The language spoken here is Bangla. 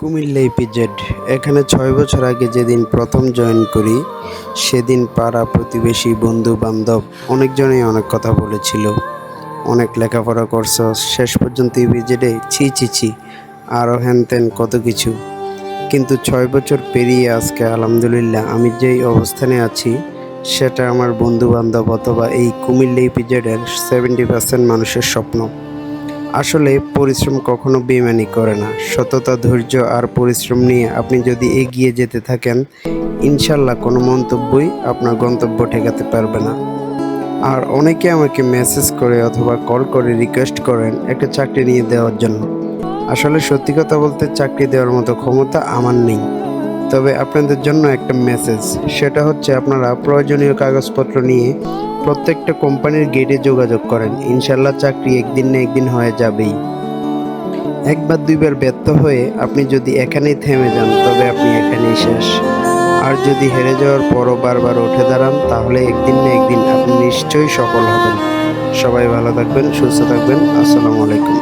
কুমিল্লা ইপিজেড। এখানে 6 বছর আগে যেদিন প্রথম জয়েন করি, সেদিন পাড়া প্রতিবেশী বন্ধু বান্ধব অনেকজনেই অনেক কথা বলেছিল। অনেক লেখাপড়া করছো, শেষ পর্যন্ত ইপিজেডে ছি ছি ছি, আরও হ্যান ত্যান কত কিছু। কিন্তু 6 বছর পেরিয়ে আজকে আলহামদুলিল্লাহ আমি যেই অবস্থানে আছি, সেটা আমার বন্ধু বান্ধব অথবা এই কুমিল্লা ইপিজেডের 70% মানুষের স্বপ্ন। আসলে পরিশ্রম কখনো বেইমানি করে না। সততা, ধৈর্য আর পরিশ্রম নিয়ে আপনি যদি এগিয়ে যেতে থাকেন, ইনশাল্লাহ কোনো মন্তব্যই আপনার গন্তব্য ঠেকাতে পারবে না। আর অনেকে আমাকে মেসেজ করে অথবা কল করে রিকোয়েস্ট করেন একটা চাকরি নিয়ে দেওয়ার জন্য। আসলে সত্যি কথা বলতে চাকরি দেওয়ার মতো ক্ষমতা আমার নেই। তবে আপনাদের জন্য একটা মেসেজ, সেটা হচ্ছে আপনারা প্রয়োজনীয় কাগজপত্র নিয়ে প্রত্যেকটা কোম্পানির গেটে যোগাযোগ করেন। ইনশাল্লাহ চাকরি একদিন না একদিন হয়ে যাবেই। একবার দুইবার ব্যর্থ হয়ে আপনি যদি এখানেই থেমে যান, তবে আপনি এখানেই শেষ। আর যদি হেরে যাওয়ার পরও বারবার উঠে দাঁড়ান, তাহলে একদিন না একদিন আপনি নিশ্চয়ই সফল হবেন। সবাই ভালো থাকবেন, সুস্থ থাকবেন। আসসালামু আলাইকুম।